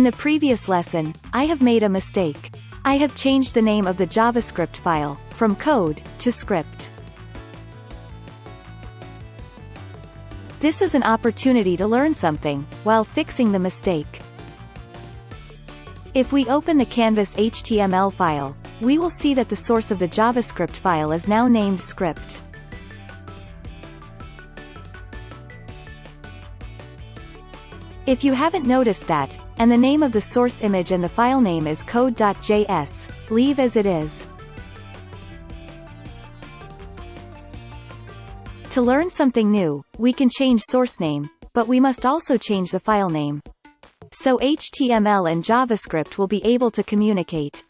In the previous lesson, I have made a mistake. I have changed the name of the JavaScript file, from code, to script. This is an opportunity to learn something, while fixing the mistake. If we open the Canvas HTML file, we will see that the source of the JavaScript file is now named script. If you haven't noticed that, and the name of the source image and the file name is code.js, leave as it is. To learn something new, we can change source name, but we must also change the file name. So HTML and JavaScript will be able to communicate.